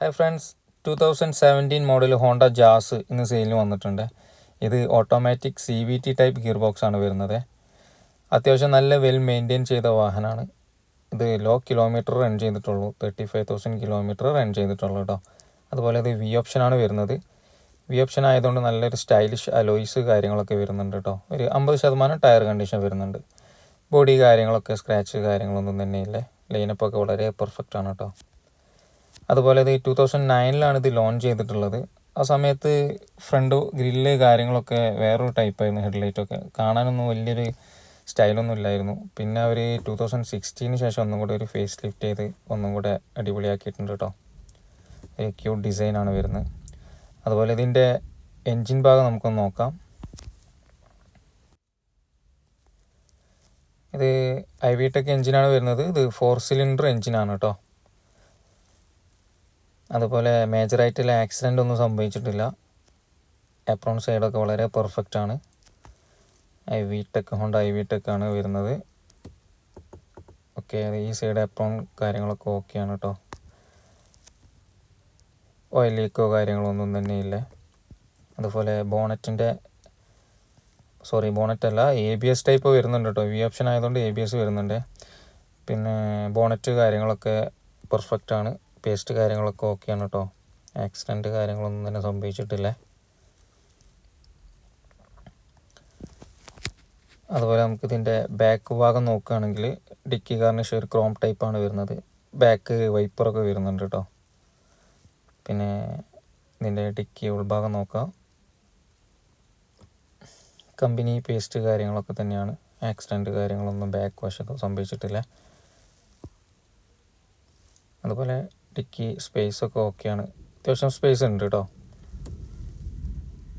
Hi friends, 2017 model Honda jazz ഇന്ന് സെയിലിന് വന്നിട്ടുണ്ട്. ഇത് automatic CVT type gear box ആണ് വരുന്നത്. അത്യാവശ്യം നല്ല വെൽ മെയിൻറ്റെയിൻ ചെയ്ത വാഹനമാണ്. ഇത് ലോ കിലോമീറ്റർ റൺ ചെയ്തിട്ടുള്ളൂ, 35,000 കിലോമീറ്റർ റൺ ചെയ്തിട്ടുള്ളൂ കേട്ടോ. അതുപോലെ ഇത് വി ഓപ്ഷനാണ് വരുന്നത്. വി ഓപ്ഷൻ ആയതുകൊണ്ട് നല്ലൊരു സ്റ്റൈലിഷ് അലോയ്സ് കാര്യങ്ങളൊക്കെ വരുന്നുണ്ട് കേട്ടോ. ഒരു 50% ടയർ കണ്ടീഷൻ വരുന്നുണ്ട്. ബോഡി കാര്യങ്ങളൊക്കെ സ്ക്രാച്ച് കാര്യങ്ങളൊന്നും തന്നെയില്ല. ലൈനപ്പൊക്കെ വളരെ പെർഫെക്റ്റ് ആണ് കേട്ടോ. അതുപോലെ ഇത് 2009 ഇത് ലോഞ്ച് ചെയ്തിട്ടുള്ളത്. ആ സമയത്ത് ഫ്രണ്ട് ഗ്രില്ല് കാര്യങ്ങളൊക്കെ വേറൊരു ടൈപ്പായിരുന്നു. ഹെഡ്ലൈറ്റൊക്കെ കാണാനൊന്നും വലിയൊരു സ്റ്റൈലൊന്നും ഇല്ലായിരുന്നു. പിന്നെ അവർ 2016 ശേഷം ഒന്നും കൂടെ ഒരു ഫേസ് ലിഫ്റ്റ് ചെയ്ത് ഒന്നും കൂടെ അടിപൊളിയാക്കിയിട്ടുണ്ട് കേട്ടോ. ഒരു ക്യൂട്ട് ഡിസൈനാണ് വരുന്നത്. അതുപോലെ ഇതിൻ്റെ എൻജിൻ ഭാഗം നമുക്കൊന്ന് നോക്കാം. ഇത് ഐവിടെക് എൻജിനാണ് വരുന്നത്. ഇത് 4 സിലിണ്ടർ എൻജിനാണ് കേട്ടോ. അതുപോലെ മേജറായിട്ടുള്ള ആക്സിഡൻ്റ് ഒന്നും സംഭവിച്ചിട്ടില്ല. എപ്രോൺ സൈഡൊക്കെ വളരെ പെർഫെക്റ്റ് ആണ്. ഹോണ്ട ഐവിടെക് ആണ് വരുന്നത്. ഓക്കെ, ഈ സൈഡ് എപ്രോൺ കാര്യങ്ങളൊക്കെ ഓക്കെയാണ് കേട്ടോ. ഓയിൽ ലീക്കോ കാര്യങ്ങളൊന്നും തന്നെ ഇല്ല. അതുപോലെ ബോണറ്റല്ല, ABS ടൈപ്പ് വരുന്നുണ്ട് കേട്ടോ. വി ഓപ്ഷൻ ആയതുകൊണ്ട് ABS വരുന്നുണ്ട്. പിന്നെ ബോണറ്റ് കാര്യങ്ങളൊക്കെ പെർഫെക്റ്റ് ആണ്. പേസ്റ്റ് കാര്യങ്ങളൊക്കെ ഓക്കെയാണ് കേട്ടോ. ആക്സിഡൻറ്റ് കാര്യങ്ങളൊന്നും തന്നെ സംഭവിച്ചിട്ടില്ല. അതുപോലെ നമുക്കിതിൻ്റെ ബാക്ക് ഭാഗം നോക്കുകയാണെങ്കിൽ ഡിക്കി ഗാർണിഷ് ഒരു ക്രോം ടൈപ്പാണ് വരുന്നത്. ബാക്ക് വൈപ്പറൊക്കെ വരുന്നുണ്ട് കേട്ടോ. പിന്നെ ഇതിൻ്റെ ഡിക്കി ഉൾഭാഗം നോക്കാം. കമ്പനി പേസ്റ്റ് കാര്യങ്ങളൊക്കെ തന്നെയാണ്. ആക്സിഡൻറ്റ് കാര്യങ്ങളൊന്നും ബാക്ക് വശത്ത് സംഭവിച്ചിട്ടില്ല. അതുപോലെ ഡിക്കി സ്പേസൊക്കെ ഓക്കെയാണ്. അത്യാവശ്യം സ്പേസ് ഉണ്ട് കേട്ടോ.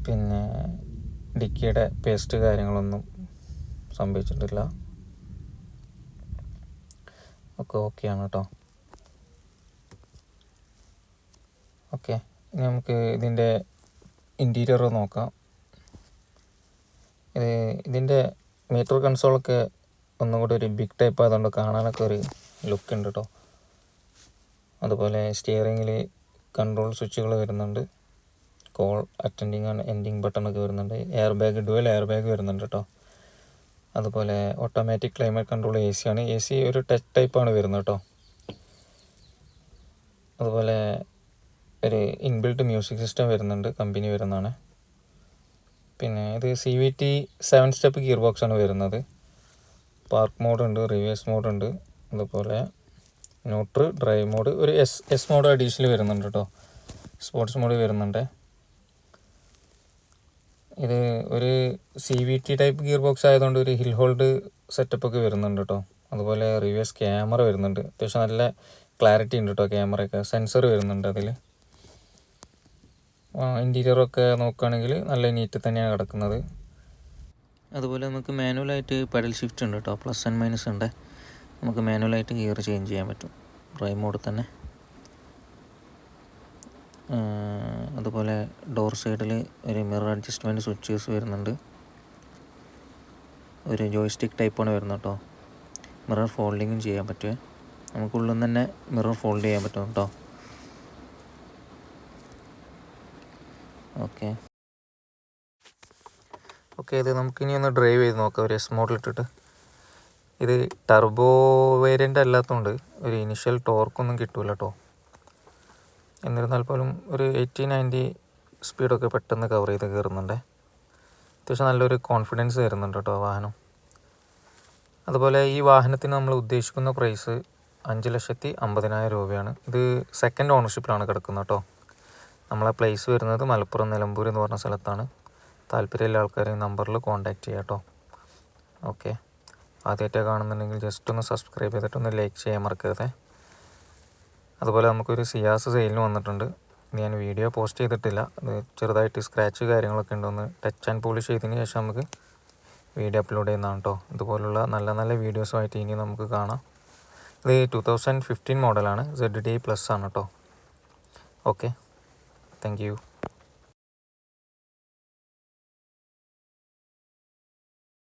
പിന്നെ ഡിക്കിയുടെ പേസ്റ്റ് കാര്യങ്ങളൊന്നും സംഭവിച്ചിട്ടില്ല. ഒക്കെ ഓക്കെയാണ് കേട്ടോ. ഓക്കെ, ഇനി നമുക്ക് ഇതിൻ്റെ ഇൻറ്റീരിയർ നോക്കാം. ഇതിൻ്റെ മീറ്റർ കൺസോളൊക്കെ ഒന്നും കൂടി ഒരു ബിഗ് ടൈപ്പ് ആയതുകൊണ്ട് കാണാനൊക്കെ ഒരു ലുക്ക് ഉണ്ട് കേട്ടോ. അതുപോലെ സ്റ്റിയറിങ്ങിൽ കൺട്രോൾ സ്വിച്ചുകൾ വരുന്നുണ്ട്. കോൾ അറ്റൻഡിങ് ആൻഡ് എൻഡിങ് ബട്ടണൊക്കെ വരുന്നുണ്ട്. ഡുവൽ എയർ ബാഗ് വരുന്നുണ്ട് കേട്ടോ. അതുപോലെ ഓട്ടോമാറ്റിക് ക്ലൈമറ്റ് കൺട്രോൾ AC ആണ്. AC ഒരു ടച്ച് ടൈപ്പാണ് വരുന്നത് കേട്ടോ. അതുപോലെ ഒരു ഇൻബിൽട്ട് മ്യൂസിക് സിസ്റ്റം വരുന്നുണ്ട്, കമ്പനി വരുന്നതാണ്. പിന്നെ ഇത് CVT 7 സ്റ്റെപ്പ് ഗിയർ ബോക്സ് ആണ് വരുന്നത്. പാർക്ക് മോഡ് ഉണ്ട്, റിവേഴ്സ് മോഡ് ഉണ്ട്. അതുപോലെ ന്യൂട്രൽ, ഡ്രൈവ് മോഡ്, ഒരു എസ് മോഡ് അഡീഷണൽ വരുന്നുണ്ട് കേട്ടോ. സ്പോർട്സ് മോഡ് വരുന്നുണ്ട്. ഇത് ഒരു CVT ടൈപ്പ് ഗിയർ ബോക്സ് ആയതുകൊണ്ട് ഒരു ഹിൽ ഹോൾഡ് സെറ്റപ്പൊക്കെ വരുന്നുണ്ട് കേട്ടോ. അതുപോലെ റിവേഴ്സ് ക്യാമറ വരുന്നുണ്ട്. അത്യാവശ്യം നല്ല ക്ലാരിറ്റി ഉണ്ട് കേട്ടോ. ക്യാമറയൊക്കെ സെൻസർ വരുന്നുണ്ട് അതിൽ. ഇൻറ്റീരിയറൊക്കെ നോക്കുകയാണെങ്കിൽ നല്ല നീറ്റ് തന്നെയാണ് കിടക്കുന്നത്. അതുപോലെ നമുക്ക് മാനുവലായിട്ട് പെഡൽ ഷിഫ്റ്റ് ഉണ്ട് കേട്ടോ. പ്ലസ് ആൻഡ് മൈനസ് ഉണ്ട്. നമുക്ക് മാനുവലായിട്ട് ഗിയർ ചേഞ്ച് ചെയ്യാൻ പറ്റും ഡ്രൈവ് മോഡിൽ തന്നെ. അതുപോലെ ഡോർ സൈഡിൽ ഒരു മിറർ അഡ്ജസ്റ്റ്മെൻറ്റ് സ്വിച്ചസ് വരുന്നുണ്ട്. ഒരു ജോയ്സ്റ്റിക്ക് ടൈപ്പാണ് വരുന്നത് കേട്ടോ. മിറർ ഫോൾഡിങ്ങും ചെയ്യാൻ പറ്റുമേ. നമുക്കുള്ളിൽ നിന്ന് തന്നെ മിറർ ഫോൾഡ് ചെയ്യാൻ പറ്റും കേട്ടോ. ഓക്കെ, ഇത് നമുക്കിനി ഒന്ന് ഡ്രൈവ് ചെയ്ത് നോക്കാം ഒരു എസ് മോഡൽ ഇട്ടിട്ട്. ഇത് ടർബോ വേരിയൻ്റ് അല്ലാത്തതുകൊണ്ട് ഒരു ഇനിഷ്യൽ ടോർക്കൊന്നും കിട്ടില്ല കേട്ടോ. എന്നിരുന്നാൽ പോലും ഒരു 80-90 സ്പീഡൊക്കെ പെട്ടെന്ന് കവർ ചെയ്ത് കയറുന്നുണ്ട്. അത്യാവശ്യം നല്ലൊരു കോൺഫിഡൻസ് തരുന്നുണ്ട് കേട്ടോ വാഹനം. അതുപോലെ ഈ വാഹനത്തിന് നമ്മൾ ഉദ്ദേശിക്കുന്ന പ്രൈസ് 5,50,000 രൂപയാണ്. ഇത് സെക്കൻഡ് ഓണർഷിപ്പിലാണ് കിടക്കുന്നത് കേട്ടോ. നമ്മളെ പ്ലേസ് വരുന്നത് മലപ്പുറം നിലമ്പൂർ എന്ന് പറഞ്ഞ സ്ഥലത്താണ്. താല്പര്യമുള്ള ആൾക്കാർ ഈ നമ്പറിൽ കോൺടാക്റ്റ് ചെയ്യാം കേട്ടോ. ഓക്കെ, ആദ്യമായിട്ടാണ് കാണുന്നുണ്ടെങ്കിൽ ജസ്റ്റ് ഒന്ന് സബ്സ്ക്രൈബ് ചെയ്തിട്ടൊന്ന് ലൈക്ക് ചെയ്യാൻ മറക്കരുത്. അതുപോലെ നമുക്കൊരു സിയാസ് സെയിലിന് വന്നിട്ടുണ്ട്. ഞാൻ വീഡിയോ പോസ്റ്റ് ചെയ്തിട്ടില്ല. അത് ചെറുതായിട്ട് സ്ക്രാച്ച് കാര്യങ്ങളൊക്കെ ഉണ്ടൊന്ന് ടച്ച് ആൻഡ് പോളിഷ് ചെയ്തതിന് ശേഷം നമുക്ക് വീഡിയോ അപ്ലോഡ് ചെയ്യുന്നതാണ് കേട്ടോ. ഇതുപോലുള്ള നല്ല നല്ല വീഡിയോസുമായിട്ട് ഇനി നമുക്ക് കാണാം. ഇത് 2015 മോഡലാണ്. ZDI+ ആണ് കേട്ടോ. Okay, thank you.